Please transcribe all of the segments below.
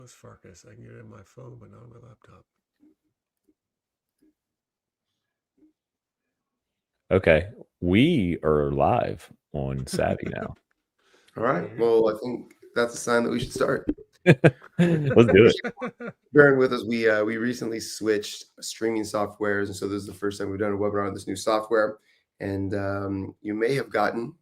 Let's Farkas. I can get it on my phone, but not on my laptop. Okay, we are live on Savvy now. All right. Well, I think that's a sign that we should start. Let's do it. Bearing with us, we recently switched streaming softwares, and so this is the first time we've done a webinar on this new software. And you may have gotten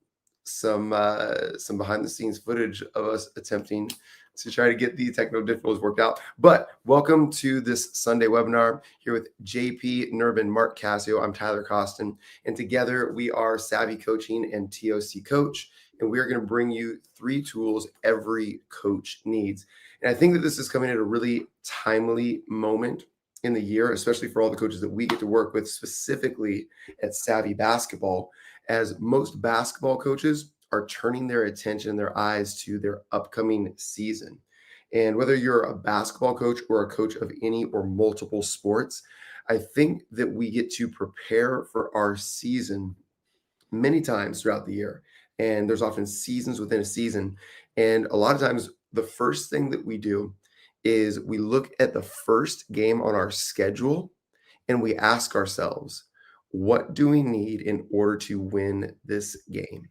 some behind the scenes footage of us attempting to try to get the technical difficulties worked out. But welcome to this Sunday webinar here with JP Nurbin, Mark Cassio. I'm Tyler Costin, and together we are Savvy Coaching and TOC Coach, and we are going to bring you 3 tools every coach needs. And I think that this is coming at a really timely moment in the year, especially for all the coaches that we get to work with, specifically at Savvy Basketball, as most basketball coaches are turning their attention, their eyes to their upcoming season. And whether you're a basketball coach or a coach of any or multiple sports, I think that we get to prepare for our season many times throughout the year. And there's often seasons within a season. And a lot of times, the first thing that we do is we look at the first game on our schedule and we ask ourselves, what do we need in order to win this game?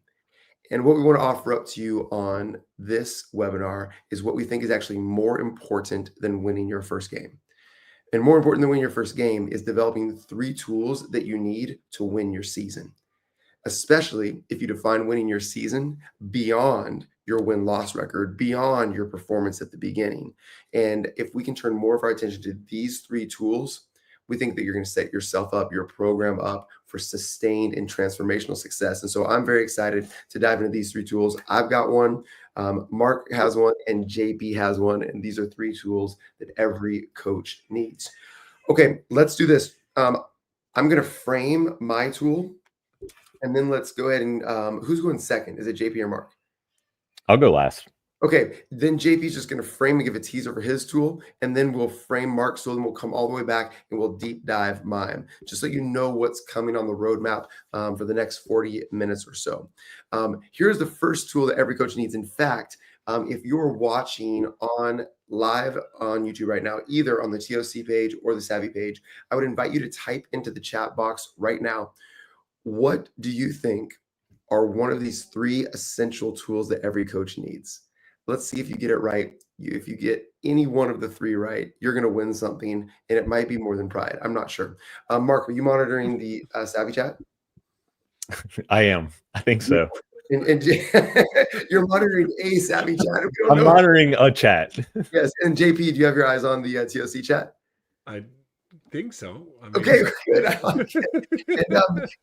And what we want to offer up to you on this webinar is what we think is actually more important than winning your first game. And more important than winning your first game is developing 3 tools that you need to win your season, especially if you define winning your season beyond your win-loss record, beyond your performance at the beginning. And if we can turn more of our attention to these 3 tools, we think that you're going to set yourself up, your program up for sustained and transformational success. And so I'm very excited to dive into these 3 tools. I've got one, Mark has one, and JP has one. And these are 3 tools that every coach needs. Okay, let's do this. I'm going to frame my tool, and then let's go ahead and who's going second? Is it JP or Mark? I'll go last. Okay, then JP's just going to frame and give a teaser for his tool, and then we'll frame Mark's tool, and we'll come all the way back and we'll deep dive mine, just so you know what's coming on the roadmap for the next 40 minutes or so. Here's the first tool that every coach needs. In fact, if you're watching on live on YouTube right now, either on the TOC page or the Savvy page, I would invite you to type into the chat box right now, what do you think are one of these 3 essential tools that every coach needs? Let's see if you get it right. If you get any one of the 3 right, you're going to win something, and it might be more than pride. I'm not sure. Mark, are you monitoring the Savvy chat? I am. I think so. And you're monitoring a Savvy chat. I'm monitoring a chat. Yes. And JP, do you have your eyes on the TOC chat? I think so. I mean, okay, good. I like it.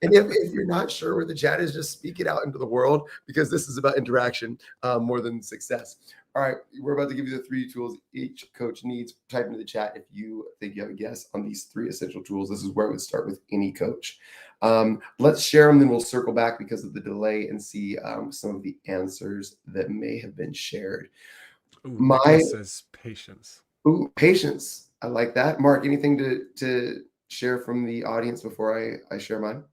And if you're not sure where the chat is, just speak it out into the world, because this is about interaction more than success. All right, we're about to give you the 3 tools each coach needs. Type into the chat if you think you have a guess on these 3 essential tools. This is where it would start with any coach. Let's share them, then we'll circle back because of the delay and see some of the answers that may have been shared. Nicholas says patience. Ooh, patience. I like that. Mark, anything to share from the audience before I share mine?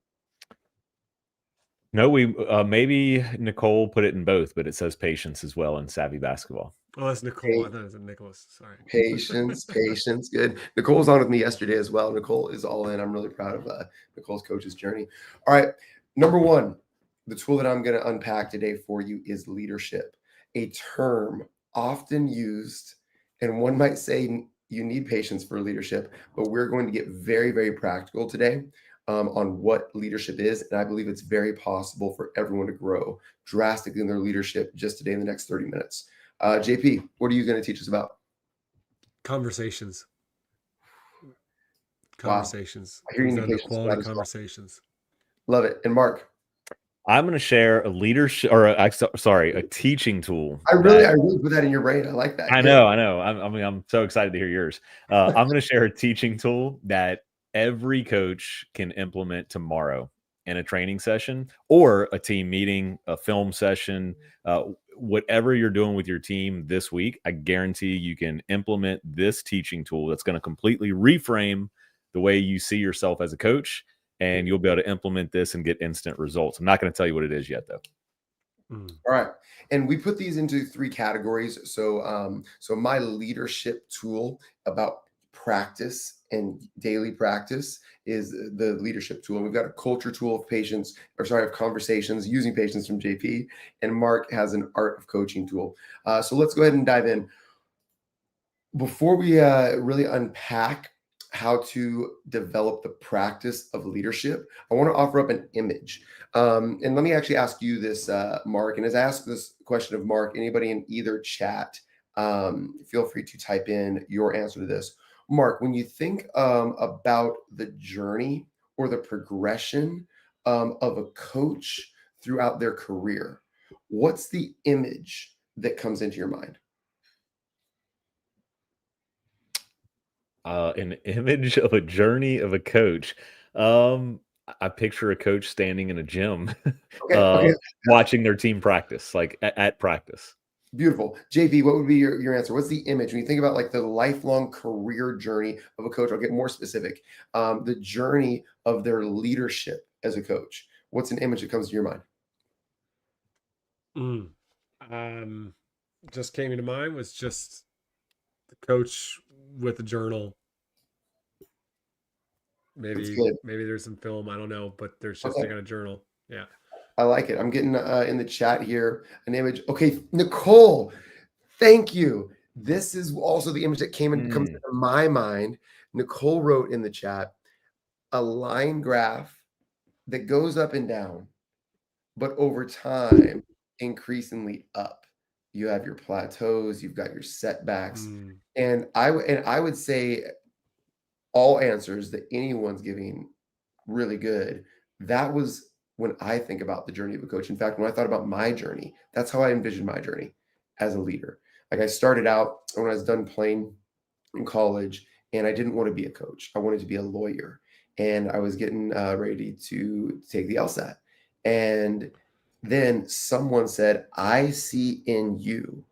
No, we maybe Nicole put it in both, but it says patience as well in Savvy Basketball. Oh, that's Nicole. I thought it was Nicholas. Sorry. Patience. Good. Nicole was on with me yesterday as well. Nicole is all in. I'm really proud of Nicole's coach's journey. All right. Number 1, the tool that I'm going to unpack today for you is leadership, a term often used, and one might say you need patience for leadership, but we're going to get very, very practical today on what leadership is. And I believe it's very possible for everyone to grow drastically in their leadership just today in the next 30 minutes. JP, what are you going to teach us about? Conversations. Wow. I hear you need quality conversations. Love it. And Mark? I'm going to share a leadership, or a teaching tool. I really put that in your brain. I like that. I know. I'm so excited to hear yours. I'm going to share a teaching tool that every coach can implement tomorrow in a training session or a team meeting, a film session, whatever you're doing with your team this week. I guarantee you can implement this teaching tool that's going to completely reframe the way you see yourself as a coach, and you'll be able to implement this and get instant results. I'm not going to tell you what it is yet, though. All right. And we put these into 3 categories. So my leadership tool about practice and daily practice is the leadership tool. And we've got a culture tool of patience, or sorry, of conversations using patience from JP. And Mark has an art of coaching tool. So let's go ahead and dive in. Before we really unpack how to develop the practice of leadership, I want to offer up an image. And let me actually ask you this, Mark. And as I ask this question of Mark, anybody in either chat, feel free to type in your answer to this. Mark, when you think about the journey or the progression of a coach throughout their career, what's the image that comes into your mind? An image of a journey of a coach. I picture a coach standing in a gym, Okay. watching their team practice, like at practice. Beautiful. JP, what would be your answer? What's the image when you think about like the lifelong career journey of a coach? I'll get more specific. The journey of their leadership as a coach. What's an image that comes to your mind? Just came into mind was just the coach with a journal. Maybe there's some film, I don't know, but there's just they got a journal. Yeah. I like it. I'm getting in the chat here an image. Okay, Nicole, thank you. This is also the image that comes into my mind. Nicole wrote in the chat a line graph that goes up and down, but over time, increasingly up. You have your plateaus, you've got your setbacks, and I would say all answers that anyone's giving really good. That was when I think about the journey of a coach. In fact, when I thought about my journey, that's how I envisioned my journey as a leader. Like I started out when I was done playing in college, and I didn't want to be a coach. I wanted to be a lawyer, and I was getting ready to take the LSAT. And then someone said, "I see in you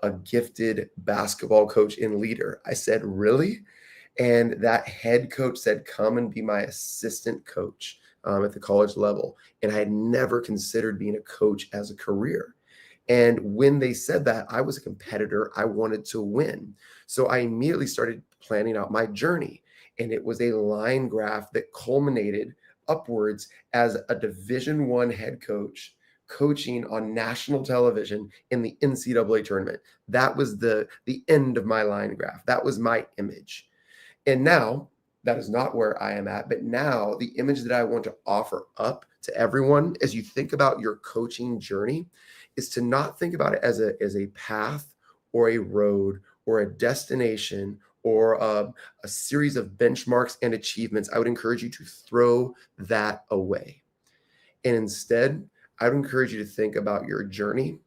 a gifted basketball coach and leader." I said, "Really?" And that head coach said, "Come and be my assistant coach at the college level." And I had never considered being a coach as a career. And when they said that, I was a competitor. I wanted to win. So I immediately started planning out my journey. And it was a line graph that culminated upwards as a Division I head coach coaching on national television in the NCAA tournament. That was the end of my line graph. That was my image. And now that is not where I am at, but now the image that I want to offer up to everyone as you think about your coaching journey is to not think about it as a path or a road or a destination or a series of benchmarks and achievements. I would encourage you to throw that away. And instead, I would encourage you to think about your journey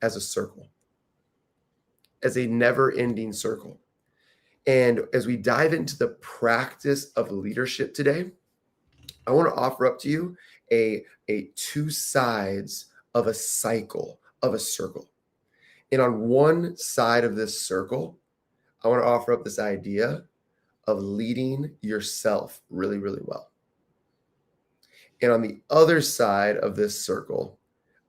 as a circle, as a never-ending circle. And as we dive into the practice of leadership today, I want to offer up to you a two sides of a cycle, of a circle. And on one side of this circle, I want to offer up this idea of leading yourself really, really well. And on the other side of this circle,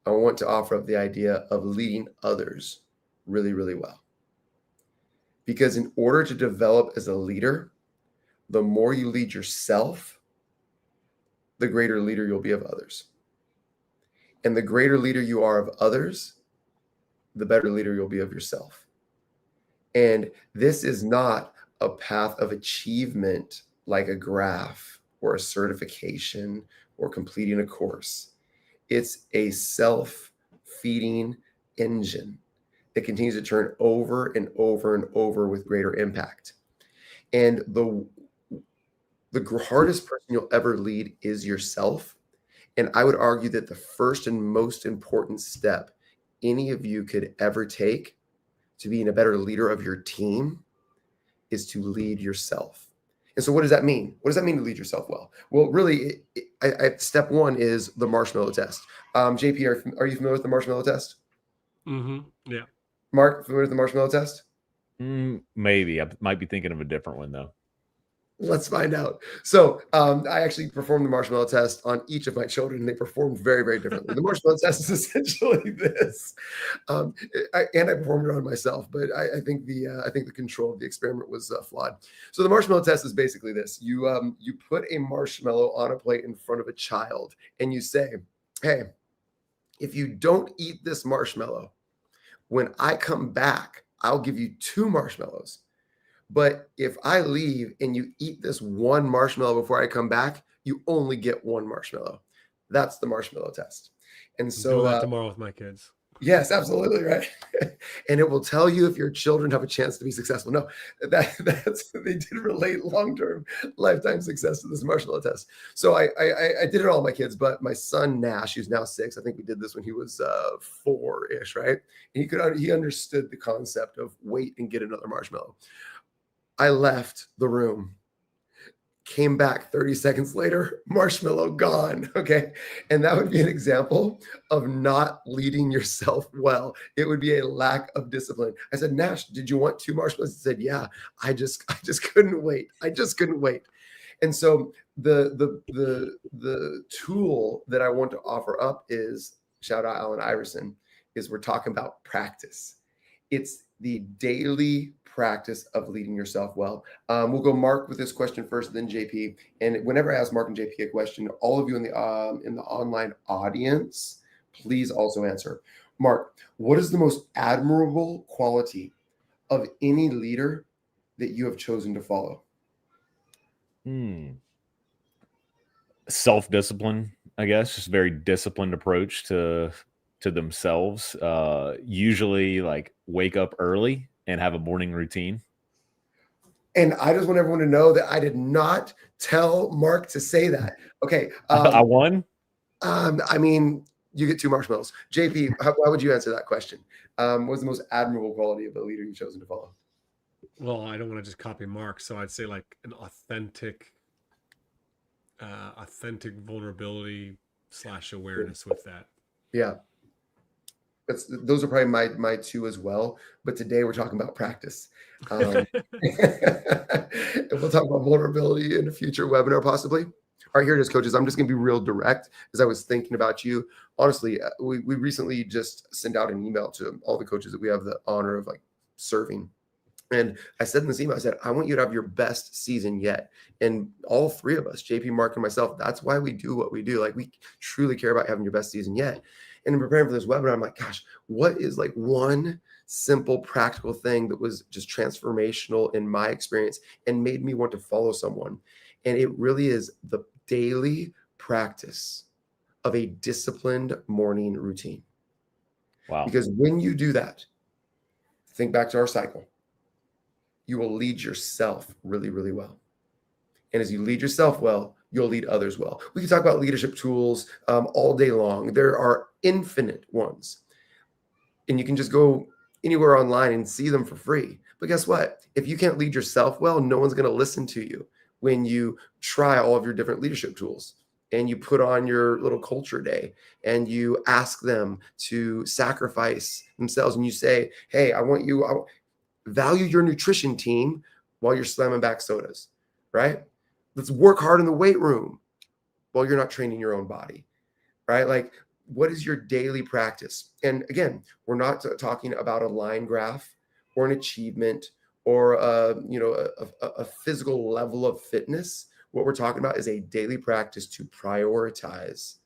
I want to offer up the idea of leading others really, really well. Because in order to develop as a leader, the more you lead yourself, the greater leader you'll be of others. And the greater leader you are of others, the better leader you'll be of yourself. And this is not a path of achievement like a graph or a certification or completing a course. It's a self-feeding engine that continues to turn over and over and over with greater impact. And the hardest person you'll ever lead is yourself. And I would argue that the first and most important step any of you could ever take to being a better leader of your team is to lead yourself. And so what does that mean? What does that mean to lead yourself well? Well, really, step one is the marshmallow test. JP, are you familiar with the marshmallow test? Yeah. Mark, familiar with the marshmallow test? Maybe. I might be thinking of a different one, though. Let's find out. So I actually performed the marshmallow test on each of my children, and they performed very, very differently. The marshmallow test is essentially this, and I performed it on myself, but I think the control of the experiment was flawed. So the marshmallow test is basically this: you put a marshmallow on a plate in front of a child, and you say, "Hey, if you don't eat this marshmallow, when I come back, I'll give you 2 marshmallows. But if I leave and you eat this 1 marshmallow before I come back, you only get 1 marshmallow." That's the marshmallow test. And I'm doing so, that tomorrow with my kids. yes, absolutely right. And it will tell you if your children have a chance to be successful. No, that's they did relate long-term lifetime success to this marshmallow test. So I did it all with my kids, but my son Nash, who's now 6, I think we did this when he was 4-ish, right? And he understood the concept of wait and get another marshmallow. I left the room, came back 30 seconds later, marshmallow gone. Okay. And that would be an example of not leading yourself well. It would be a lack of discipline. I said, "Nash, did you want 2 marshmallows?" He said, "Yeah, I just couldn't wait. I just couldn't wait." And so the tool that I want to offer up is, shout out Allen Iverson, is we're talking about practice. It's the daily practice of leading yourself well. We'll go Mark with this question first, then JP. And whenever I ask Mark and JP a question, all of you in the online audience, please also answer. Mark, what is the most admirable quality of any leader that you have chosen to follow? Self-discipline, I guess, just very disciplined approach to themselves. Usually like wake up early and have a morning routine. And I just want everyone to know that I did not tell Mark to say that. Okay. I won. I mean, you get 2 marshmallows. JP, how would you answer that question? What's the most admirable quality of a leader you've chosen to follow? Well, I don't want to just copy Mark, so I'd say like an authentic vulnerability / awareness with that. Yeah. Those are probably my 2 as well. But today we're talking about practice. And we'll talk about vulnerability in a future webinar, possibly. All right, here it is, coaches. I'm just going to be real direct as I was thinking about you. Honestly, we recently just sent out an email to all the coaches that we have the honor of like serving. And I said in this email, I said, I want you to have your best season yet. And all 3 of us, JP, Mark, and myself, that's why we do what we do. Like, we truly care about having your best season yet. And in preparing for this webinar, I'm like, gosh, what is like one simple practical thing that was just transformational in my experience and made me want to follow someone? And it really is the daily practice of a disciplined morning routine. Wow. Because when you do that, think back to our cycle, you will lead yourself really, really well. And as you lead yourself well, you'll lead others well. We can talk about leadership tools all day long. There are infinite ones. And you can just go anywhere online and see them for free. But guess what? If you can't lead yourself well, no one's going to listen to you when you try all of your different leadership tools and you put on your little culture day and you ask them to sacrifice themselves and you say, hey, I value your nutrition team while you're slamming back sodas, right? Let's work hard in the weight room while you're not training your own body, right? Like, what is your daily practice? And again, we're not talking about a line graph or an achievement or a physical level of fitness. What we're talking about is a daily practice to prioritize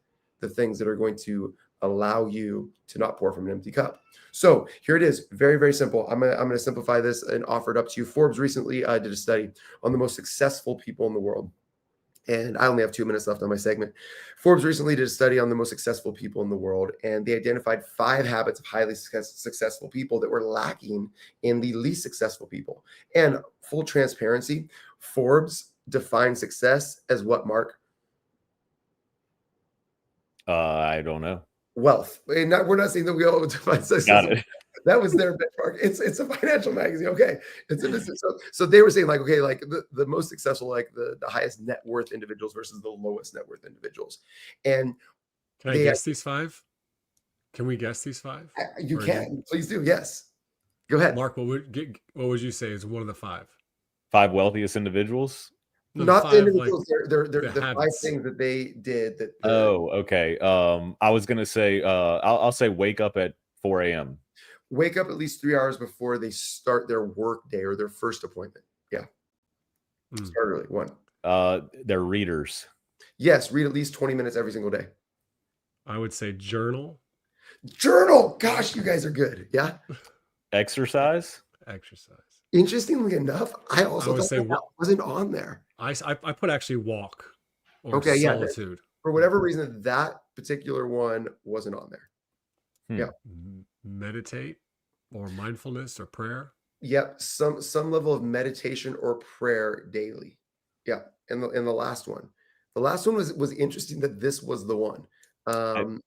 the things that are going to allow you to not pour from an empty cup. So here it is, very, very simple. I'm going to simplify this and offer it up to you. Forbes recently did a study on the most successful people in the world. And I only have 2 minutes left on my segment. Forbes recently did a study on the most successful people in the world, and they identified 5 habits of highly successful people that were lacking in the least successful people. And full transparency, Forbes defines success as what, Mark? I don't know. Wealth. And we're not saying that we all define success. That was their benchmark. It's a financial magazine. Okay. It's a business. So they were saying like, okay, like the most successful, like the highest net worth individuals versus the lowest net worth individuals. And can I guess these 5? Can we guess these 5? You can. Please do. Yes. Go ahead. Mark, what would you say is one of the 5? 5 wealthiest individuals? No, the Not the 5 like individuals. They're the the 5 habits. things that they did that Oh, okay. I was gonna say, I'll say wake up at 4 a.m. wake up at least 3 hours before they start their work day or their first appointment. Yeah, Mm. start early. 1. They're readers. Yes, read at least 20 minutes every single day. I would say journal, Journal. Gosh, you guys are good. Yeah. Exercise. exercise. Interestingly enough, I I also would thought say that wasn't on there. I put actually walk or Okay, yeah. solitude. For whatever reason, that particular one wasn't on there. Hmm. Yeah. Meditate or mindfulness or prayer. Yep. Some level of meditation or prayer daily. Yeah. And the last one. The last one was interesting that this was the one.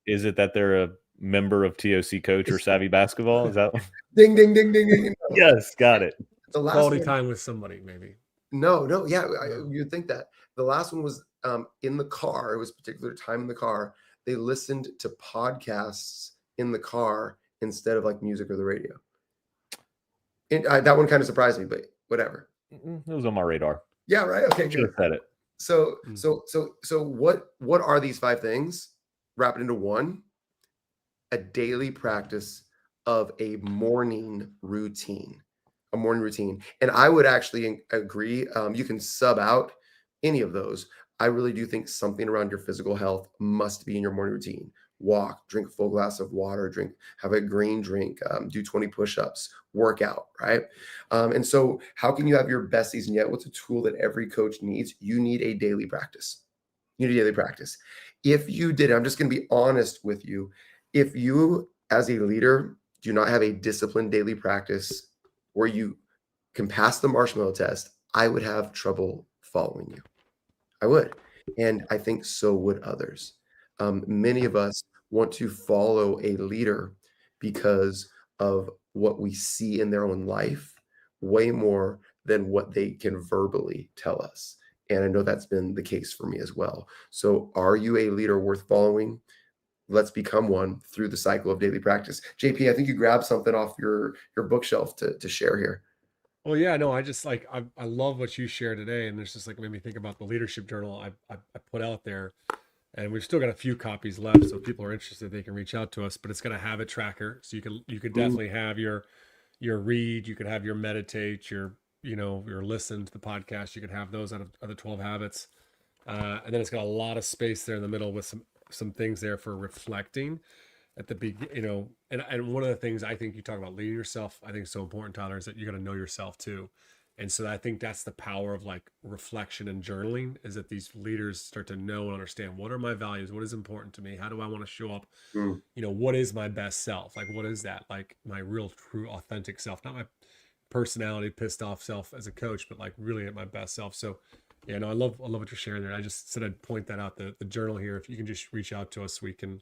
Is it that they're a member of TOC Coach or Savvy Basketball? Is that? Ding ding ding ding ding. No. Yes, got it. The last Quality one, time with somebody, maybe. no, yeah, No. you'd think that. The last one was in the car. It was a particular time in the car. They listened to podcasts in the car instead of like music or the radio. And that one kind of surprised me, but whatever. It was on my radar. Yeah, right. Okay, Should good. have said it. So Mm. so what are these 5 things? Wrap it into one: a daily practice of a morning routine. A morning routine. And I would actually agree. You can sub out any of those. I really do think something around your physical health must be in your morning routine. Walk, drink a full glass of water, have a green drink, do 20 push-ups, workout, right? And so how can you have your best season yet? What's a tool that every coach needs? You need a daily practice. You need a daily practice. If you did, I'm just going to be honest with you. If you, as a leader, do not have a disciplined daily practice where you can pass the marshmallow test, I would have trouble following you. I would. And I think so would others. Many of us want to follow a leader because of what we see in their own life, way more than what they can verbally tell us. And I know that's been the case for me as well. So, are you a leader worth following? Let's become one through the cycle of daily practice. JP, I think you grabbed something off your bookshelf to share here. Well, yeah, no, I just like I love what you shared today, and there's just like made me think about the leadership journal I put out there, and we've still got a few copies left. So if people are interested, they can reach out to us. But it's got a habit tracker, so you could definitely have your read, you could have your meditate, your listen to the podcast. You could have those out of the 12 habits, and then it's got a lot of space there in the middle with some things there for reflecting at the beginning, and one of the things I think you talk about leading yourself, I think is so important, Tyler, is that you got to know yourself too. And so I think that's the power of like reflection and journaling, is that these leaders start to know and understand, what are my values? What is important to me? How do I want to show up? Mm. What is my best self? Like, what is that? Like my real, true, authentic self, not my personality, pissed off self as a coach, but like really at my best self. So yeah, no, I love what you're sharing there. I just said I'd point that out, the journal here. If you can just reach out to us, we can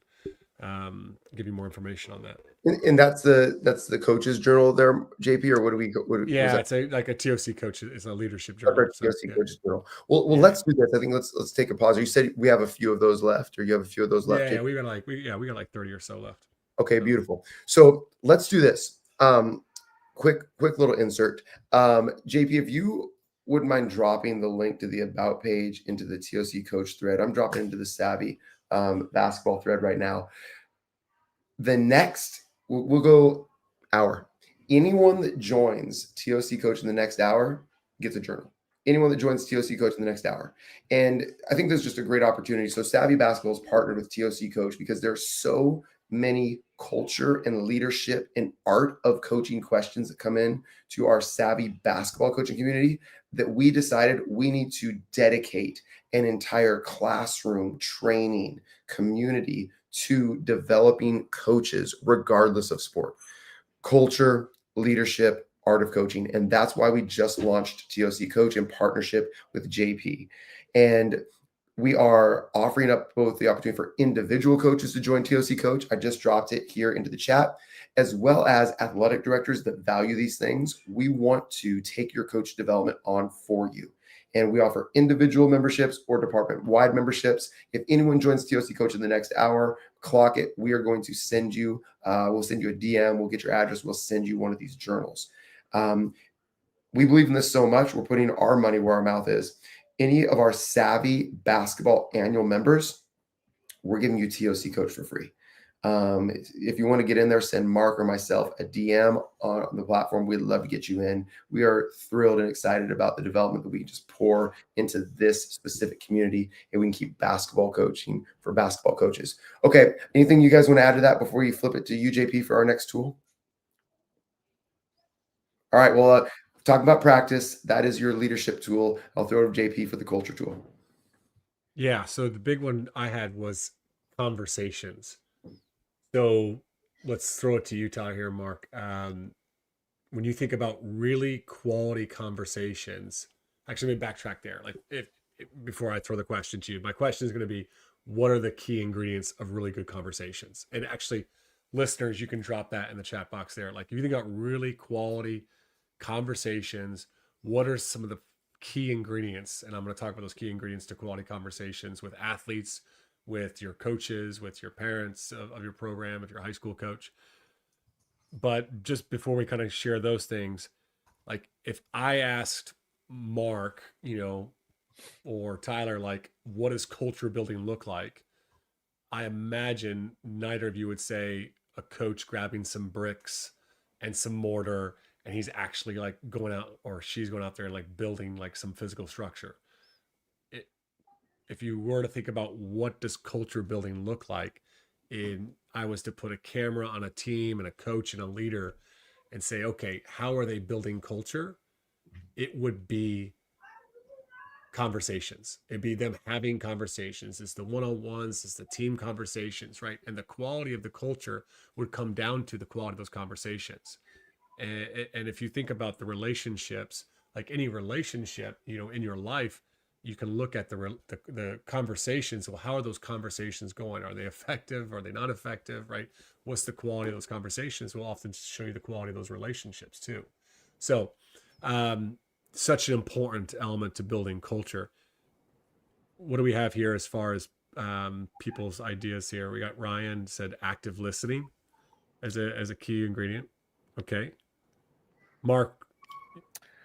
give you more information on that. And that's the coach's journal there, JP, or what do we go? Yeah, it's like a TOC coach. It's a leadership journal. So, TOC yeah. coach's journal. Well, Yeah. let's do this. I think let's take a pause. You said we have a few of those left, or you have a few of those left. Yeah, JP? we got like 30 or so left. Okay, beautiful. So let's do this. Quick little insert. JP, if you wouldn't mind dropping the link to the about page into the TOC coach thread. I'm dropping into the Savvy basketball thread right now. The next, we'll go hour. Anyone that joins TOC coach in the next hour gets a journal. Anyone that joins TOC coach in the next hour. And I think there's just a great opportunity. So Savvy Basketball is partnered with TOC coach because there's so many culture and leadership and art of coaching questions that come in to our Savvy basketball coaching community that we decided we need to dedicate an entire classroom training community to developing coaches regardless of sport, culture, leadership, art of coaching. And that's why we just launched TOC coach in partnership with JP. And we are offering up both the opportunity for individual coaches to join TOC coach. I just dropped it here into the chat, as well as athletic directors that value these things. We want to take your coach development on for you. And we offer individual memberships or department-wide memberships. If anyone joins TOC coach in the next hour, clock it. We are going to send you, we'll send you a DM. We'll get your address. We'll send you one of these journals. We believe in this so much. We're putting our money where our mouth is. any of our Savvy Basketball annual members, we're giving you TOC Coach for free. If you want to get in there, send Mark or myself a DM on the platform. We'd love to get you in. We are thrilled and excited about the development that we can just pour into this specific community, and we can keep basketball coaching for basketball coaches. Okay, anything you guys want to add to that before we flip it to you, JP, for our next tool? All right, well, talking about practice, that is your leadership tool. I'll throw it to JP for the culture tool. Yeah. So the big one I had was conversations. So let's throw it to you, Tyler, here, Mark. When you think about really quality conversations, actually, let me backtrack there. Like, if before I throw the question to you, my question is going to be, what are the key ingredients of really good conversations? And actually, listeners, you can drop that in the chat box there. Like, if you think about really quality conversations, what are some of the key ingredients? And I'm going to talk about those key ingredients to quality conversations with athletes, with your coaches, with your parents of your program, if you're a high school coach. But just before we kind of share those things, like if I asked Mark, or Tyler, like, what does culture building look like? I imagine neither of you would say a coach grabbing some bricks and some mortar, and he's actually like going out, or she's going out there and like building like some physical structure. If you were to think about what does culture building look like, and I was to put a camera on a team and a coach and a leader and say, okay, how are they building culture? It would be conversations. It'd be them having conversations. It's the one-on-ones, it's the team conversations, right? And the quality of the culture would come down to the quality of those conversations. And if you think about the relationships, like any relationship, in your life, you can look at the conversations. Well, how are those conversations going? Are they effective? Are they not effective? Right? What's the quality of those conversations? Will often show you the quality of those relationships too. So, such an important element to building culture. What do we have here as far as people's ideas here? We got Ryan said active listening as a key ingredient. Okay, Mark,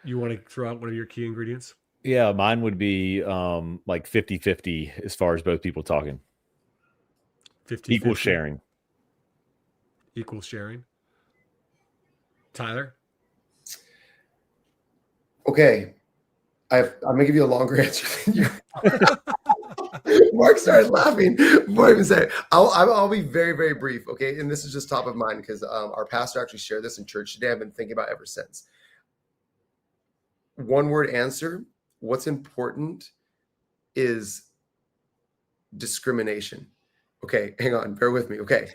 you want to throw out one of your key ingredients? Yeah, mine would be like 50-50 as far as both people talking. 50 Equal sharing. Equal sharing. Tyler? Okay. I'm going to give you a longer answer than you. Mark started laughing before I even said it. I'll be very, very brief, okay? And this is just top of mind because our pastor actually shared this in church today. I've been thinking about it ever since. One word answer. What's important is discrimination. Okay, hang on, bear with me. Okay.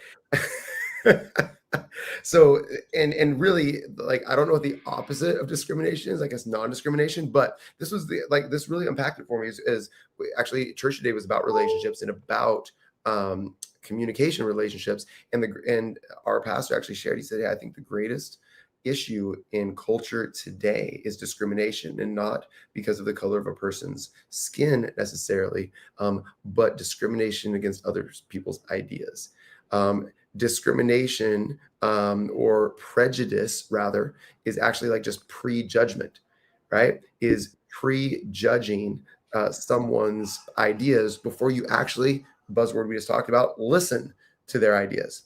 So, and really, like, I don't know what the opposite of discrimination is. I guess non-discrimination, but this really unpacked it for me. Is actually church today was about relationships and about communication relationships. And our pastor actually shared. He said, "Yeah, I think the greatest issue in culture today is discrimination, and not because of the color of a person's skin necessarily, but discrimination against other people's ideas." Discrimination or prejudice, rather, is actually like just prejudgment, right? Is prejudging someone's ideas before you actually, buzzword we just talked about, listen to their ideas.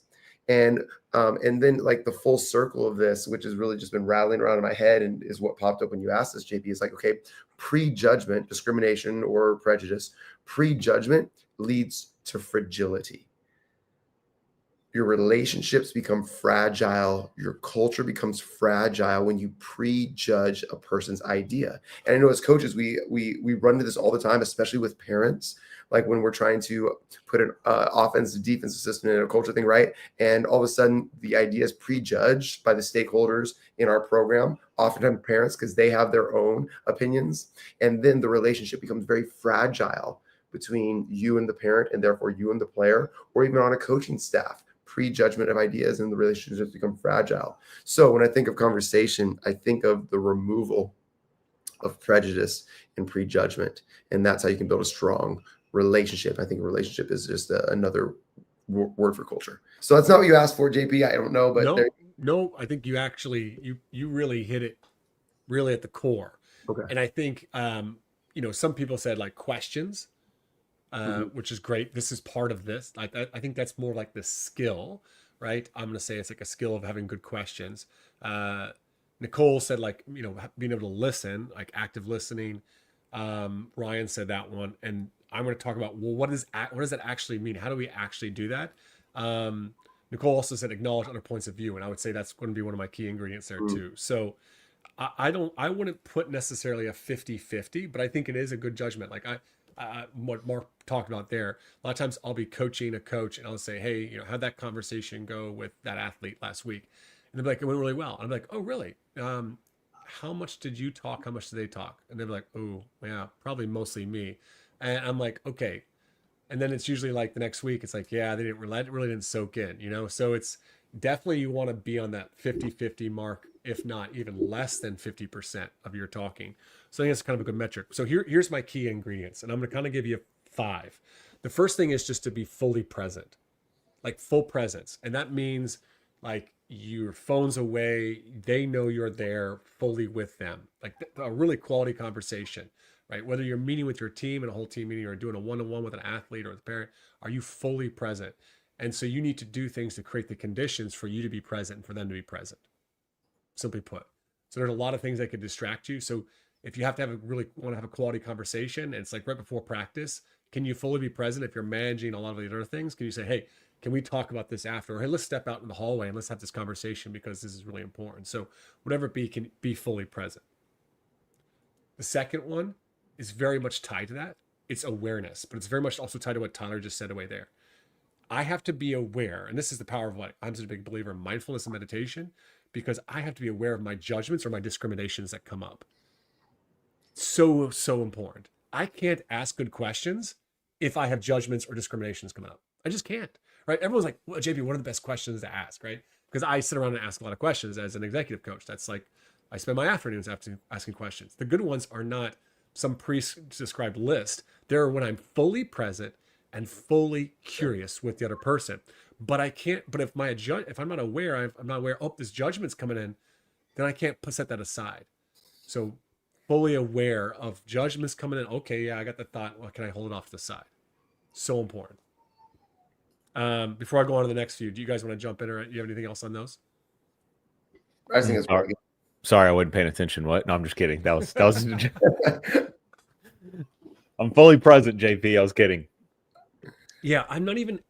And then like the full circle of this, which has really just been rattling around in my head and is what popped up when you asked this, JP, is like, okay, prejudgment, discrimination or prejudice, prejudgment leads to fragility. Your relationships become fragile. Your culture becomes fragile when you prejudge a person's idea. And I know as coaches, we run into this all the time, especially with parents. Like when we're trying to put an offensive defensive system in a culture thing, right? And all of a sudden the idea is prejudged by the stakeholders in our program, oftentimes parents, because they have their own opinions. And then the relationship becomes very fragile between you and the parent, and therefore you and the player, or even on a coaching staff. Prejudgment of ideas and the relationships become fragile. So when I think of conversation, I think of the removal of prejudice and prejudgment. And that's how you can build a strong relationship. I think a relationship is just another word for culture. So that's not what you asked for, JP. I don't know, but no, I think you actually, you really hit it really at the core. Okay. And I think, some people said like questions, which is great. This is part of this. I think that's more like the skill, right? I'm going to say it's like a skill of having good questions. Nicole said like, being able to listen, like active listening. Ryan said that one. And I'm going to talk about, well, what does that actually mean? How do we actually do that? Nicole also said acknowledge other points of view. And I would say that's going to be one of my key ingredients there too. So I wouldn't put necessarily a 50-50, but I think it is a good judgment. Like what Mark talked about there, a lot of times I'll be coaching a coach and I'll say, hey, how'd that conversation go with that athlete last week? And they're like, it went really well. And I'm like, oh, really? How much did you talk? How much did they talk? And they're like, oh, yeah, probably mostly me. And I'm like, okay. And then it's usually like the next week, it's like, yeah, it really didn't soak in, So it's definitely, you want to be on that 50-50 mark, if not even less than 50% of your talking. So I think it's kind of a good metric. So here's my key ingredients, and I'm going to kind of give you 5. The first thing is just to be fully present, like full presence. And that means like your phone's away, they know you're there fully with them, like a really quality conversation, right? Whether you're meeting with your team and a whole team meeting or doing a one-on-one with an athlete or the parent, are you fully present? And so you need to do things to create the conditions for you to be present and for them to be present, simply put. So there's a lot of things that could distract you. So if you want to have a quality conversation and it's like right before practice, can you fully be present? If you're managing a lot of the other things, can you say, hey, can we talk about this after? Or hey, let's step out in the hallway and let's have this conversation because this is really important. So whatever it be, can be fully present. The second one is very much tied to that. It's awareness, but it's very much also tied to what Tyler just said away there. I have to be aware, and this is the power of what I'm such a big believer in mindfulness and meditation, because I have to be aware of my judgments or my discriminations that come up. So important. I can't ask good questions if I have judgments or discriminations coming up. I just can't, right? Everyone's like, well, JP, what are the best questions to ask, right? Because I sit around and ask a lot of questions as an executive coach. That's like, I spend my afternoons asking questions. The good ones are not some pre-described list. They're when I'm fully present and fully curious with the other person. But I can't, but if I'm not aware, oh, this judgment's coming in, then I can't set that aside. So fully aware of judgments coming in. Okay, yeah, I got the thought. Well, can I hold it off to the side? So important. Before I go on to the next few, do you guys want to jump in or do you have anything else on those? I think it's probably good. Sorry, I wasn't paying attention. What? No, I'm just kidding. That was I'm fully present, JP. I was kidding. Yeah, I'm not even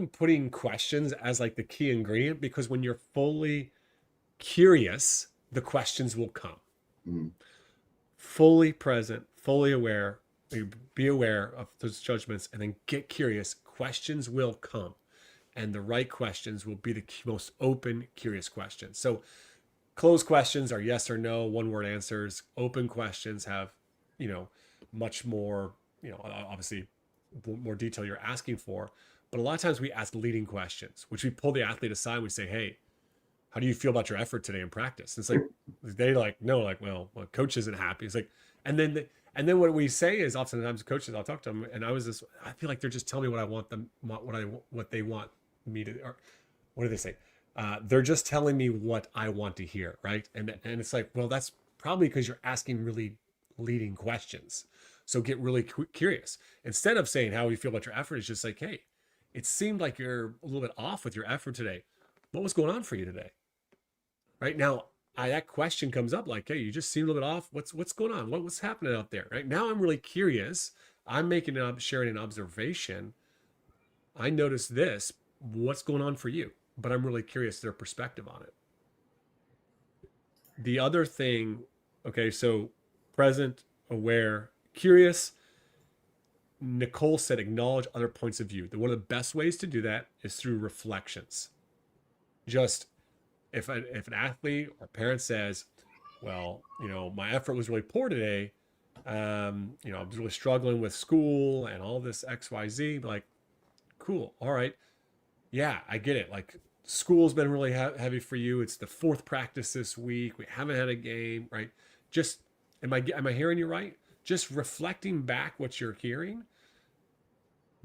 putting questions as like the key ingredient, because when you're fully curious, the questions will come. Mm-hmm. Fully present, fully aware, be aware of those judgments, and then get curious. Questions will come, and the right questions will be the most open, curious questions. So closed questions are yes or no, one-word answers. Open questions have, much more, obviously more detail you're asking for. But a lot of times we ask leading questions, which we pull the athlete aside and we say, hey, how do you feel about your effort today in practice? And it's like, they like, no, like, well, coach isn't happy. It's like, and then what we say is oftentimes coaches, I'll talk to them and I feel like they're just telling me what I want them, what they want me to, or what do they say? They're just telling me what I want to hear. Right. And it's like, well, that's probably because you're asking really leading questions. So get really curious. Instead of saying how you feel about your effort, it's just like, hey, it seemed like you're a little bit off with your effort today. What was going on for you today? Right now, that question comes up like, hey, you just seem a little bit off. What's going on? What's happening out there? Right now, I'm really curious. I'm sharing an observation. I noticed this. What's going on for you? But I'm really curious their perspective on it. The other thing, okay, so present, aware, curious. Nicole said acknowledge other points of view. One of the best ways to do that is through reflections. Just if an athlete or parent says, well, my effort was really poor today. I was really struggling with school and all this XYZ. Like, cool. All right. Yeah, I get it. Like, school's been really heavy for you. It's the 4th practice this week. We haven't had a game, right? Just, am I hearing you right? Just reflecting back what you're hearing,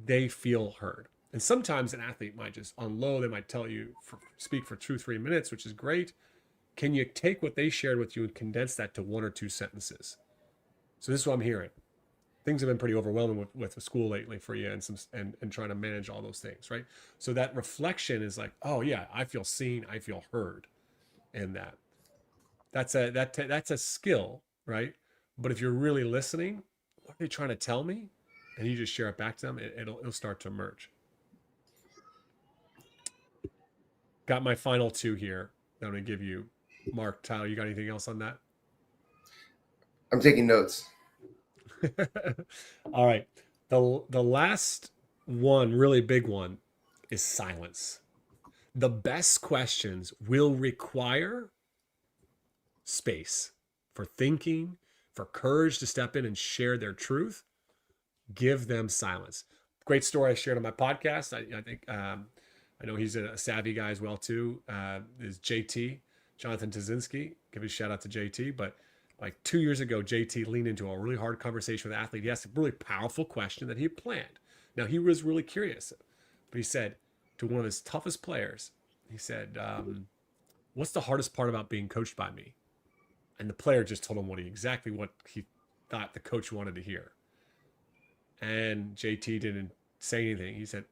they feel heard. And sometimes an athlete might just unload. They might tell you, speak for 2-3 minutes, which is great. Can you take what they shared with you and condense that to 1 or 2 sentences? So this is what I'm hearing. things have been pretty overwhelming with the school lately for you and and trying to manage all those things, right? So that reflection is like, oh yeah, I feel seen, I feel heard in that. That's a skill, right? But if you're really listening, what are they trying to tell me? And you just share it back to them, it'll start to emerge. Got my final two here that I'm going to give you. Mark, Tyler, you got anything else on that? I'm taking notes. All right. The last one, really big one, is silence. The best questions will require space for thinking, for courage to step in and share their truth. Give them silence. Great story I shared on my podcast. I think I know he's a savvy guy as well too. Is JT Jonathan Tazinski? Give a shout out to JT. But like 2 years ago, JT leaned into a really hard conversation with an athlete. He asked a really powerful question that he had planned. Now he was really curious, but he said to one of his toughest players, he said, "What's the hardest part about being coached by me?" And the player just told him exactly what he thought the coach wanted to hear. And JT didn't say anything. He said,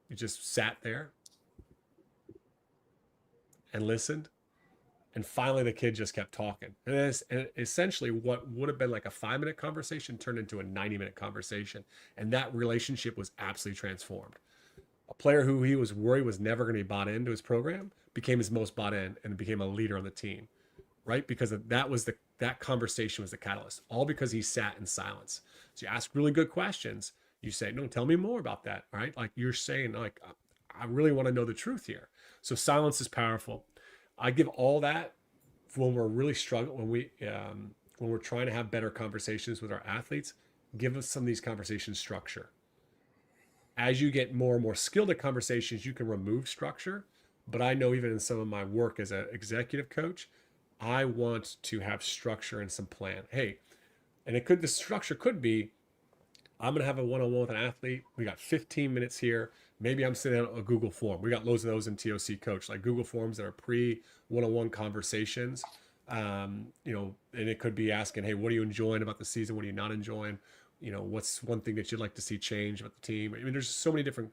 he just sat there and listened. And finally, the kid just kept talking. And essentially, what would have been like a 5-minute conversation turned into a 90-minute conversation. And that relationship was absolutely transformed. A player who he was worried was never going to be bought into his program became his most bought in and became a leader on the team, right? Because that conversation was the catalyst, all because he sat in silence. So you ask really good questions. You say, no, tell me more about that. All right. Like you're saying, like, I really want to know the truth here. So silence is powerful. I give all that when we're really struggling, when we're trying to have better conversations with our athletes, give us some of these conversations structure. As you get more and more skilled at conversations, you can remove structure. But I know even in some of my work as an executive coach, I want to have structure and some plan. Hey, and the structure could be, I'm going to have a one-on-one with an athlete. We got 15 minutes here. Maybe I'm sending out a Google form. We got loads of those in TOC Coach, like Google forms that are pre-one-on-one conversations. And it could be asking, hey, what are you enjoying about the season? What are you not enjoying? What's one thing that you'd like to see change about the team? I mean, there's so many different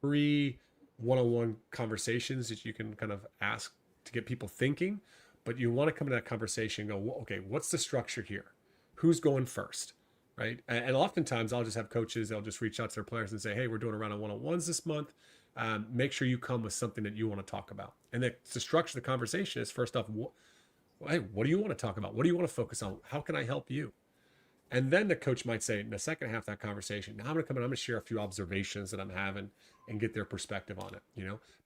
pre-one-on-one conversations that you can kind of ask to get people thinking. But you want to come to that conversation and go, okay, what's the structure here? Who's going first? Right. And oftentimes I'll just have coaches, they'll just reach out to their players and say, hey, we're doing a round of one-on-ones this month. Make sure you come with something that you want to talk about. And the structure of the conversation is first off, hey, what do you want to talk about? What do you want to focus on? How can I help you? And then the coach might say in the second half of that conversation, now I'm going to come in, I'm going to share a few observations that I'm having and get their perspective on it.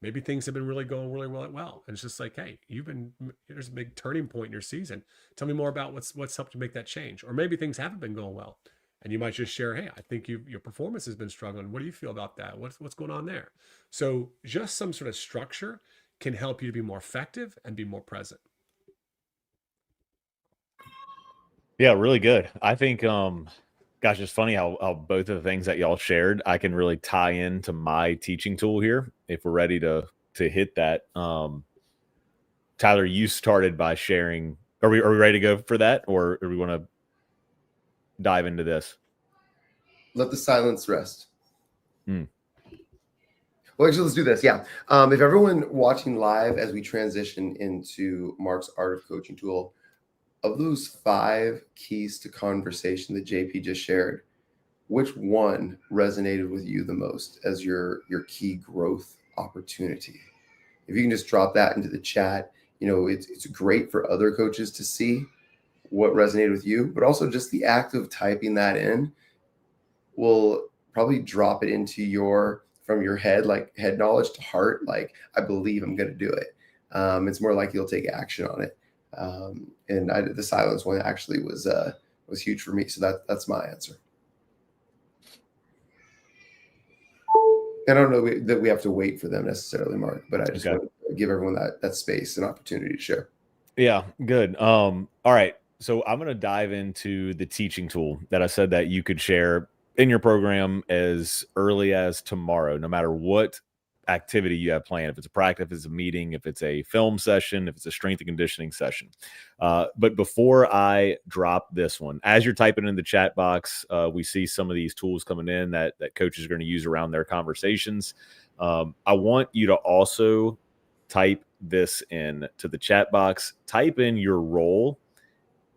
Maybe things have been really going really well. And it's just like, hey, there's a big turning point in your season. Tell me more about what's helped you make that change. Or maybe things haven't been going well. And you might just share, hey, I think your performance has been struggling. What do you feel about that? What's going on there? So just some sort of structure can help you to be more effective and be more present. Yeah, really good. I think, gosh, it's funny how both of the things that y'all shared, I can really tie into my teaching tool here if we're ready to hit that. Tyler, you started by sharing. Are we ready to go for that, or we want to dive into this? Let the silence rest. Well, actually, let's do this. Yeah. If everyone watching live as we transition into Mark's Art of Coaching tool, of those 5 keys to conversation that JP just shared, which one resonated with you the most as your key growth opportunity? If you can just drop that into the chat, it's great for other coaches to see what resonated with you, but also just the act of typing that in will probably drop it into from your head, like head knowledge to heart. Like, I believe I'm going to do it. It's more like you'll take action on it. And the silence one actually was huge for me. So that's my answer. I don't know that we have to wait for them necessarily, Mark, but I just want to give everyone that space and opportunity to share. Yeah, good. All right. So I'm going to dive into the teaching tool that I said that you could share in your program as early as tomorrow, no matter what activity you have planned, if it's a practice, if it's a meeting, if it's a film session, if it's a strength and conditioning session. But before I drop this one, as you're typing in the chat box, we see some of these tools coming in that coaches are going to use around their conversations. I want you to also type this in to the chat box. Type in your role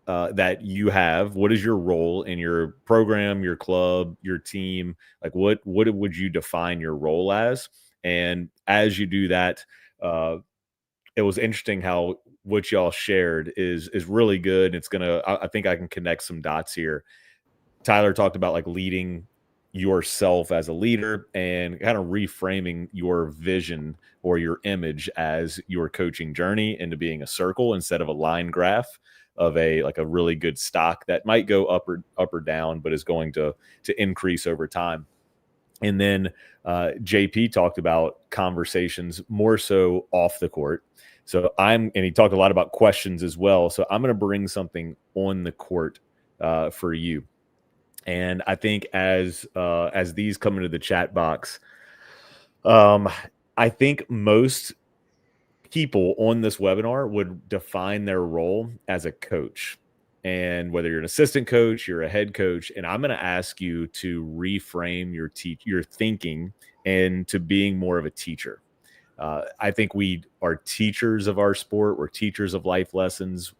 that you have. What is your role in your program, your club, your team? Like what would you define your role as? And as you do that, it was interesting how what y'all shared is really good. It's gonna, I think I can connect some dots here. Tyler talked about like leading yourself as a leader and kind of reframing your vision or your image as your coaching journey into being a circle instead of a line graph of a really good stock that might go up or down, but is going to increase over time. And then JP talked about conversations more so off the court. So and he talked a lot about questions as well. So I'm going to bring something on the court for you. And I think as these come into the chat box, I think most people on this webinar would define their role as a coach. And whether you're an assistant coach, you're a head coach, and I'm going to ask you to reframe your thinking into being more of a teacher. I think we are teachers of our sport. We're teachers of life lessons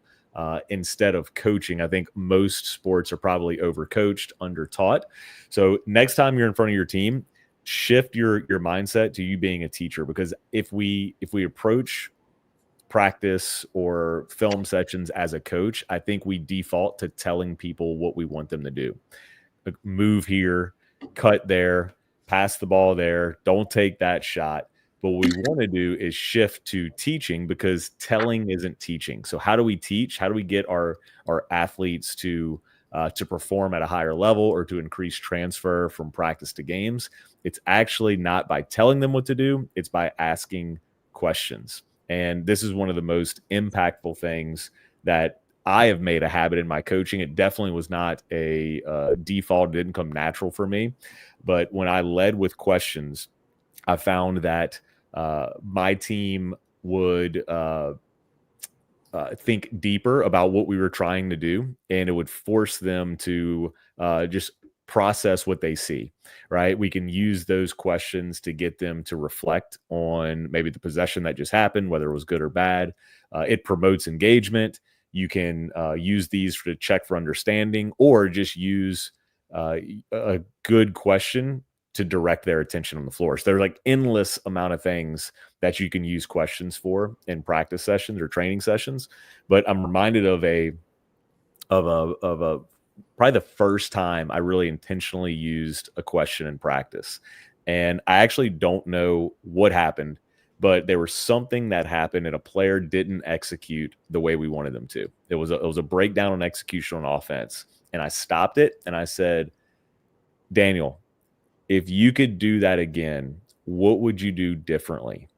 instead of coaching. I think most sports are probably overcoached, undertaught. So next time you're in front of your team, shift your mindset to you being a teacher, because if we approach practice or film sessions as a coach, I think we default to telling people what we want them to do. Like, move here, cut there, pass the ball there, don't take that shot. But what we want to do is shift to teaching, because telling isn't teaching. So how do we teach? How do we get our athletes to perform at a higher level or to increase transfer from practice to games? It's actually not by telling them what to do. It's by asking questions. And this is one of the most impactful things that I have made a habit in my coaching. It definitely was not a default. It didn't come natural for me. But when I led with questions, I found that my team would think deeper about what we were trying to do, and it would force them to just process what they see, right? We can use those questions to get them to reflect on maybe the possession that just happened, whether it was good or bad. It promotes engagement. You can use these to check for understanding, or just use a good question to direct their attention on the floor. So there's like endless amount of things that you can use questions for in practice sessions or training sessions. But I'm reminded of probably the first time I really intentionally used a question in practice. And I actually don't know what happened, but there was something that happened and a player didn't execute the way we wanted them to. It was a breakdown on execution on offense. And I stopped it and I said, Daniel, if you could do that again, what would you do differently?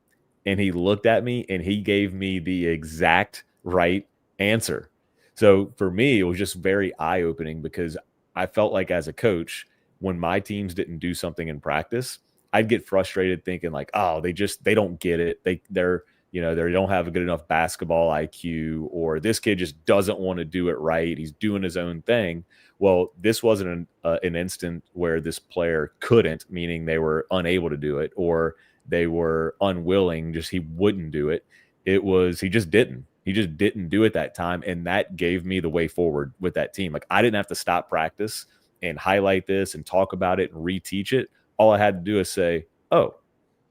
And he looked at me and he gave me the exact right answer. So for me, it was just very eye-opening, because I felt like as a coach, when my teams didn't do something in practice, I'd get frustrated thinking like, oh, they don't get it. They don't have a good enough basketball IQ, or this kid just doesn't want to do it right. He's doing his own thing. Well, this wasn't an instant where this player couldn't, meaning they were unable to do it, or they were unwilling, just he wouldn't do it. It was he just didn't do it that time. And that gave me the way forward with that team. Like, I didn't have to stop practice and highlight this and talk about it and reteach it. All I had to do is say, oh,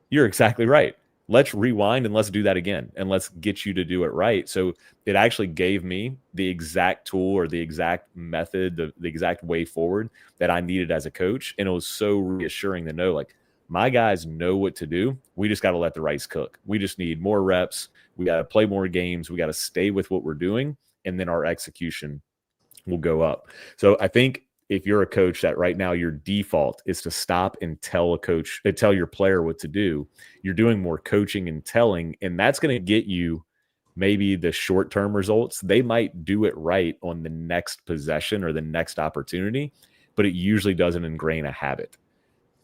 you're exactly right. Let's rewind and let's do that again. And let's get you to do it right. So it actually gave me the exact tool or the exact method, the exact way forward that I needed as a coach. And it was so reassuring to know, like, my guys know what to do. We just got to let the rice cook. We just need more reps. We got to play more games. We got to stay with what we're doing. And then our execution will go up. So I think if you're a coach that right now your default is to stop and tell your player what to do, you're doing more coaching and telling, and that's going to get you maybe the short-term results. They might do it right on the next possession or the next opportunity, but it usually doesn't ingrain a habit.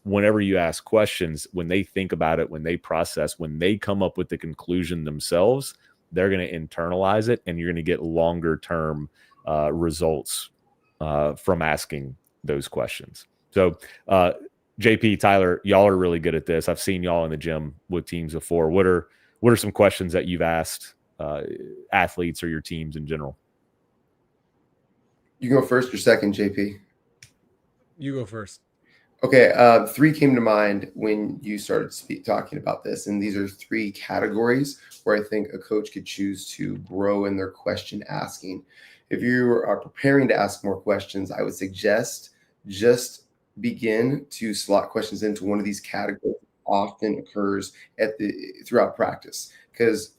whenever you ask questions, when they think about it, when they process, when they come up with the conclusion themselves, they're going to internalize it, and you're going to get longer term results from asking those questions. So, JP, Tyler, y'all are really good at this. I've seen y'all in the gym with teams before. What are some questions that you've asked athletes or your teams in general? You go first or second, JP? You go first. Okay, 3 came to mind when you started talking about this, and these are 3 categories where I think a coach could choose to grow in their question asking. If you are preparing to ask more questions, I would suggest just begin to slot questions into one of these categories. Often occurs throughout practice, because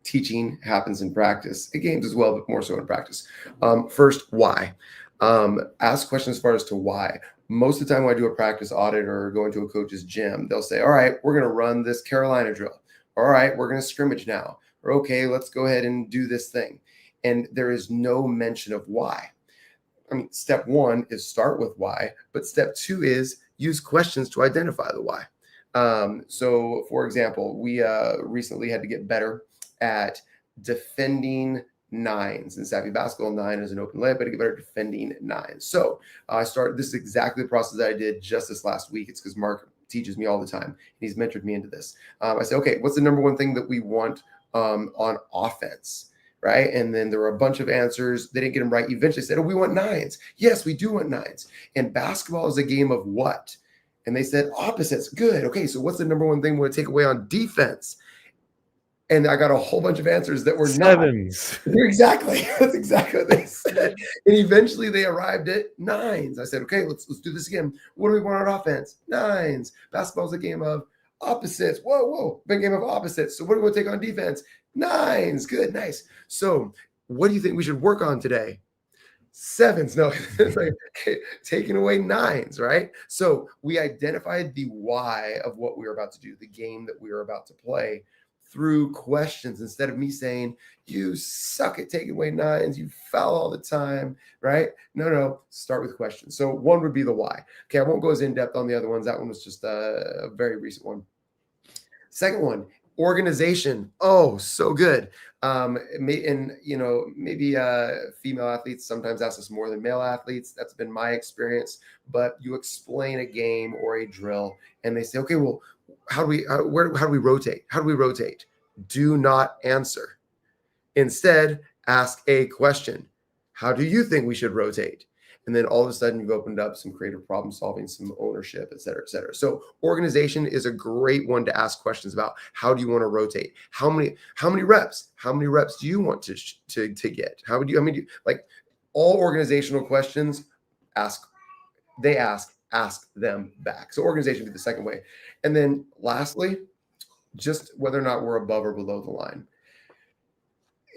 teaching happens in practice, at games as well, but more so in practice. First, why? Ask questions as far as to why. Most of the time when I do a practice audit or go into a coach's gym, they'll say, all right, we're going to run this Carolina drill. All right, we're going to scrimmage now. Or, okay, let's go ahead and do this thing. And there is no mention of why. I mean, step 1 is start with why, but step 2 is use questions to identify the why. So, for example, we recently had to get better at defending 9s. In Savvy Basketball, 9 is an open layup, but to get better at defending 9s. So this is exactly the process that I did just this last week. It's because Mark teaches me all the time. He's mentored me into this. I said, okay, what's the number one thing that we want on offense? Right. And then there were a bunch of answers. They didn't get them right. Eventually said, oh, we want 9s. Yes, we do want 9s. And basketball is a game of what? And they said opposites. Good. Okay. So what's the number one thing we want to take away on defense? And I got a whole bunch of answers that were 7s. Exactly. That's exactly what they said. And eventually they arrived at 9s. I said, okay, let's do this again. What do we want on offense? 9s. Basketball is a game of opposites. Whoa. Big game of opposites. So what do we want to take on defense? 9s. Good. Nice. So what do you think we should work on today? 7s. No, it's like, okay, taking away 9s, right? So we identified the why of what we were about to do, the game that we were about to play, through questions, instead of me saying, you suck at taking away 9s, you foul all the time, right? No, start with questions. So 1 would be the why. Okay, I won't go as in-depth on the other ones. That one was just a very recent one. Second one, organization. Oh, so good. Maybe female athletes sometimes ask us more than male athletes. That's been my experience. But you explain a game or a drill, and they say, okay, well, how do we rotate? How do we rotate? Do not answer. Instead, ask a question. How do you think we should rotate? And then all of a sudden you've opened up some creative problem solving, some ownership, et cetera, et cetera. So organization is a great one to ask questions about. How do you want to rotate? How many reps? How many reps do you want to get? Like all organizational questions, ask them back. So organization would be the second way. And then lastly, just whether or not we're above or below the line.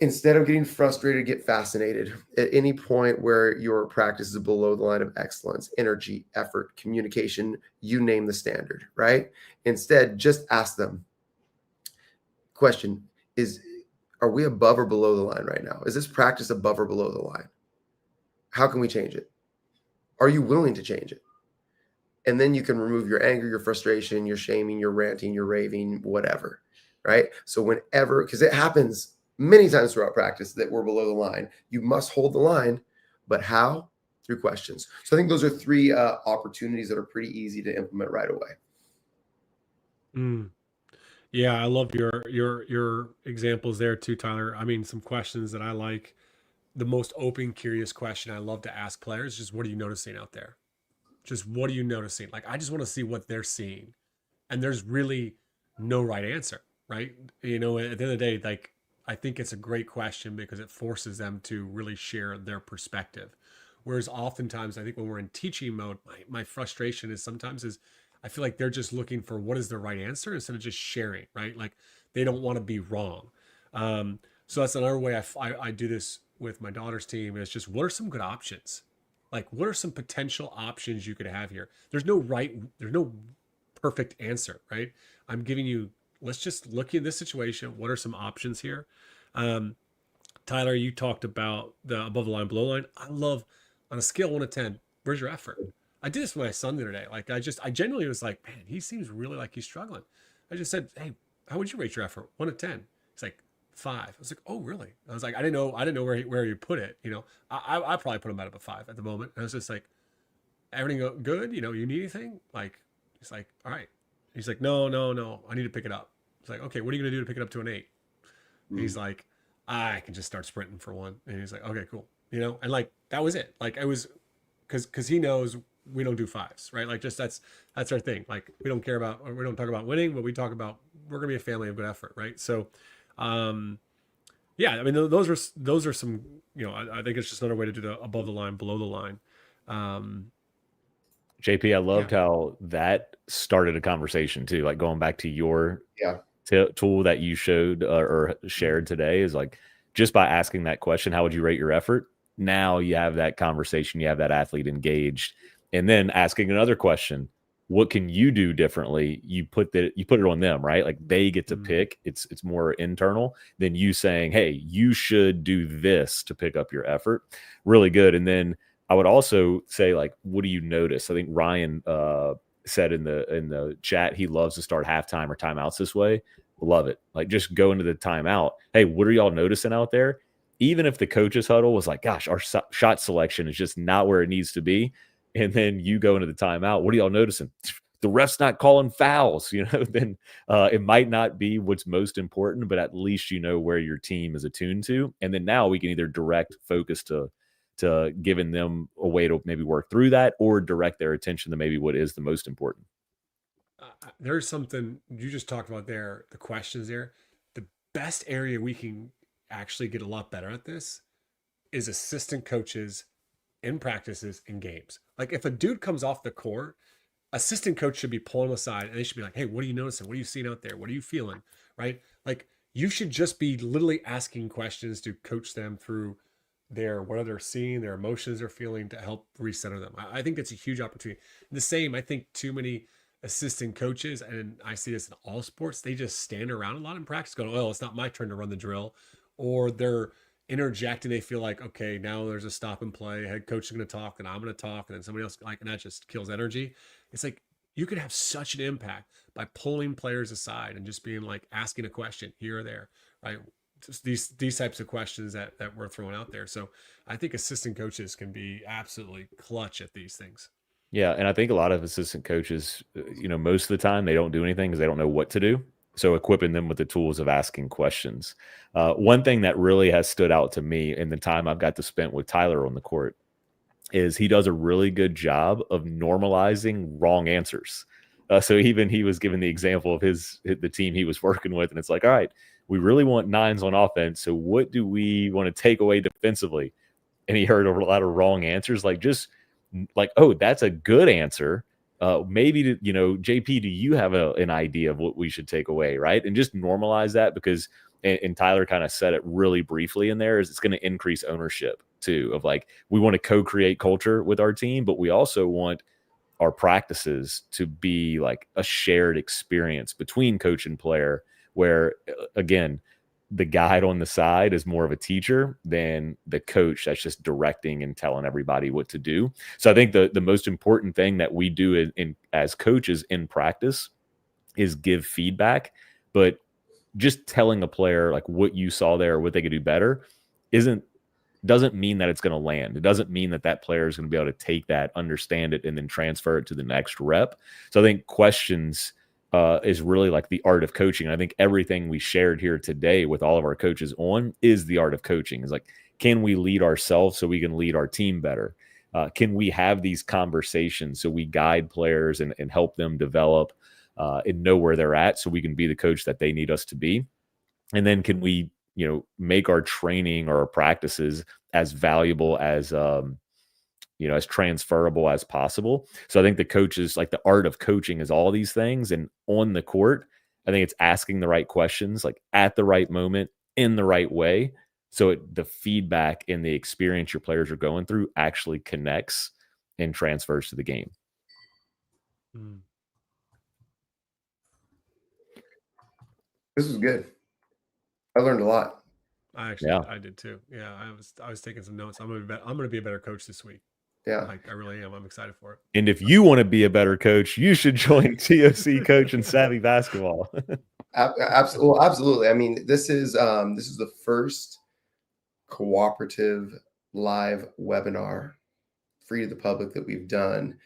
Instead of getting frustrated, get fascinated. At any point where your practice is below the line of excellence, energy, effort, communication, you name the standard, right? Instead, just ask them. Question is, are we above or below the line right now? Is this practice above or below the line? How can we change it? Are you willing to change it? And then you can remove your anger, your frustration, your shaming, your ranting, your raving, whatever, right? So whenever, because it happens many times throughout practice that we're below the line, you must hold the line, but how? Through questions. So I think those are 3 opportunities that are pretty easy to implement right away. Yeah, I love your examples there too, Tyler. I mean, some questions that I like. The most open, curious question I love to ask players is, what are you noticing out there? Just what are you noticing? Like, I just want to see what they're seeing. And there's really no right answer, right? At the end of the day, like, I think it's a great question because it forces them to really share their perspective. Whereas oftentimes, I think when we're in teaching mode, my frustration is sometimes I feel like they're just looking for what is the right answer instead of just sharing, right? Like they don't want to be wrong. So that's another way I do this with my daughter's team, is just, what are some good options? Like, what are some potential options you could have here? There's no perfect answer, right? I'm giving you, let's just look at this situation. What are some options here? Tyler, you talked about the above the line, below the line. I love, on a scale of 1 to 10, where's your effort? I did this with my son the other day. Like I genuinely was like, man, he seems really like he's struggling. I just said, hey, how would you rate your effort? 1 to 10. He's like 5. I was like, oh really? I was like, I didn't know where you put it. I probably put him out of a 5 at the moment. And I was just like, everything good? You need anything? Like, he's like, all right. He's like, no, no, no. I need to pick it up. It's like, okay, what are you gonna do to pick it up to an 8? He's like, I can just start sprinting for 1. And he's like, okay, cool. And like that was it. Like it was because he knows we don't do 5s, right? Like just that's our thing. Like we don't talk about winning, but we talk about we're gonna be a family of good effort, right? So, yeah, I mean those are some I think it's just another way to do the above the line, below the line. JP, I loved Yeah. how that started a conversation too. Like going back to your Yeah. tool that you showed or shared today is like just by asking that question, how would you rate your effort? Now you have that conversation, you have that athlete engaged, and then asking another question, what can you do differently? You put it on them, right? Like they get to pick. It's more internal than you saying, hey, you should do this to pick up your effort. Really good. And then I would also say, like, what do you notice? I think Ryan said in the chat he loves to start halftime or timeouts this way. Love it. Like just go into the timeout. Hey, what are y'all noticing out there? Even if the coaches huddle was like, gosh, our shot selection is just not where it needs to be. And then you go into the timeout. What are y'all noticing? The ref's not calling fouls, then it might not be what's most important, but at least you know where your team is attuned to. And then now we can either direct focus to giving them a way to maybe work through that or direct their attention to maybe what is the most important. There's something you just talked about there, the questions there. The best area we can actually get a lot better at this is assistant coaches in practices and games. Like if a dude comes off the court, assistant coach should be pulling him aside and they should be like, hey, what are you noticing? What are you seeing out there? What are you feeling? Right? Like you should just be literally asking questions to coach them through what they're seeing, their emotions they're feeling to help recenter them. I think it's a huge opportunity. The same, I think too many assistant coaches, and I see this in all sports, they just stand around a lot in practice going, oh, it's not my turn to run the drill. Or they're interjecting. They feel like, okay, now there's a stop and play. Head coach is going to talk and I'm going to talk. And then somebody else, and that just kills energy. It's like, you could have such an impact by pulling players aside and just being like asking a question here or there, right? Just these types of questions that we're throwing out there. So I think assistant coaches can be absolutely clutch at these things. Yeah, and I think a lot of assistant coaches, most of the time they don't do anything because they don't know what to do. So equipping them with the tools of asking questions. One thing that really has stood out to me in the time I've got to spend with Tyler on the court is he does a really good job of normalizing wrong answers. So even he was given the example of the team he was working with, and it's like, all right, we really want 9s on offense. So what do we want to take away defensively? And he heard a lot of wrong answers, like just like, oh, that's a good answer. Maybe JP, do you have an idea of what we should take away, right? And just normalize that because, and Tyler kind of said it really briefly in there, is it's going to increase ownership too. Of like, we want to co-create culture with our team, but we also want our practices to be like a shared experience between coach and player, where again, the guide on the side is more of a teacher than the coach that's just directing and telling everybody what to do. So I think the most important thing that we do as coaches in practice is give feedback, but just telling a player like what you saw there, what they could do better doesn't mean that it's going to land. It doesn't mean that player is going to be able to take that, understand it, and then transfer it to the next rep. So I think questions is really like the art of coaching. I think everything we shared here today with all of our coaches on is the art of coaching. Is like, can we lead ourselves so we can lead our team better? Can we have these conversations so we guide players and help them develop and know where they're at so we can be the coach that they need us to be? And then can we, make our training or our practices as valuable as as transferable as possible. So I think the coaches, like the art of coaching is all these things. And on the court, I think it's asking the right questions, like at the right moment, in the right way. So the feedback and the experience your players are going through actually connects and transfers to the game. This was good. I learned a lot. I did too. Yeah, I was taking some notes. I'm gonna be a better coach this week. Yeah. Like, I really am. I'm excited for it. And if you want to be a better coach, you should join TOC Coach and Savvy Basketball. Absolutely. Absolutely. I mean, this is the first cooperative live webinar free to the public that we've done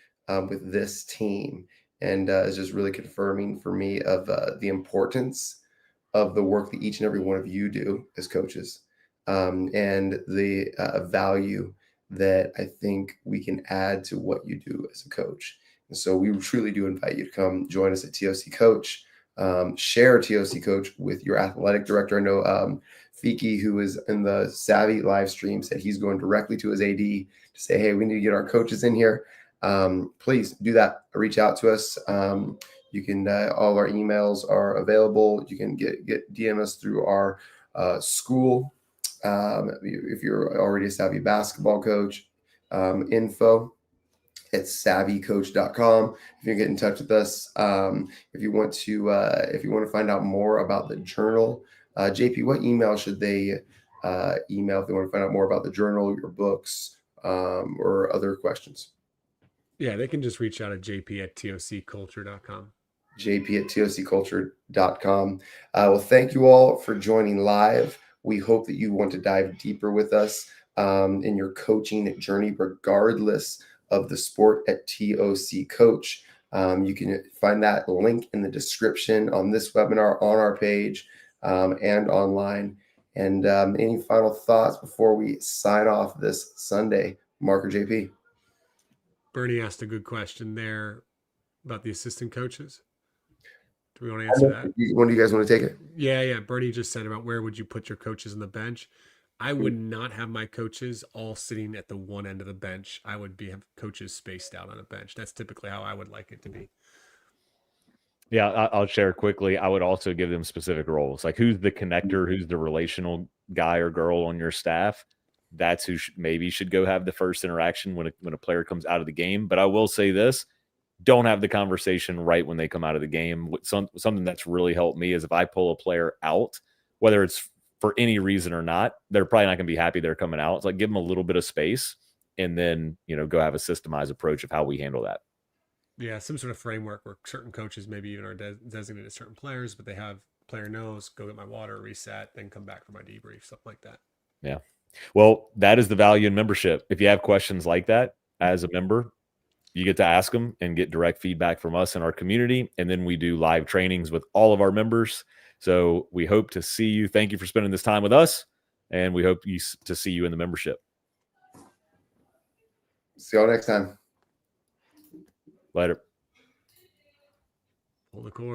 with this team, and it's just really confirming for me of the importance of the work that each and every one of you do as coaches, and the value that I think we can add to what you do as a coach. And so we truly do invite you to come join us at TOC Coach. Share TOC Coach with your athletic director. I know Fiki, who is in the Savvy live stream, said he's going directly to his AD to say, hey, we need to get our coaches in here. Please do that. Reach out to us. You can, all of our emails are available. You can get DM us through our school. If you're already a Savvy basketball coach, info at savvycoach.com. If you get in touch with us, if you want to find out more about the journal, JP, what email should they email if they want to find out more about the journal, your books, or other questions? Yeah, they can just reach out at JP at tocculture.com. JP at tocculture.com. Well, thank you all for joining live. We hope that you want to dive deeper with us in your coaching journey, regardless of the sport at TOC Coach. You can find that link in the description on this webinar, on our page, and online. And any final thoughts before we sign off this Sunday, Mark or JP? Bernie asked a good question there about the assistant coaches. Do we want to answer that? When do you guys want to take it? Yeah. Bernie just said about where would you put your coaches on the bench. I would not have my coaches all sitting at the one end of the bench. I would have coaches spaced out on a bench. That's typically how I would like it to be. Yeah, I'll share quickly. I would also give them specific roles, like who's the connector, who's the relational guy or girl on your staff. That's who maybe should go have the first interaction when a player comes out of the game. But I will say this: don't have the conversation right when they come out of the game. Something that's really helped me is if I pull a player out, whether it's for any reason or not, they're probably not going to be happy they're coming out. It's like give them a little bit of space, and then go have a systemized approach of how we handle that. Yeah, some sort of framework where certain coaches maybe even are designated certain players, but they have player knows, go get my water, reset, then come back for my debrief, something like that. Yeah. Well, that is the value in membership. If you have questions like that as a member, you get to ask them and get direct feedback from us in our community. And then we do live trainings with all of our members. So we hope to see you. Thank you for spending this time with us. And we hope to see you in the membership. See y'all next time. Later. Pull the cord.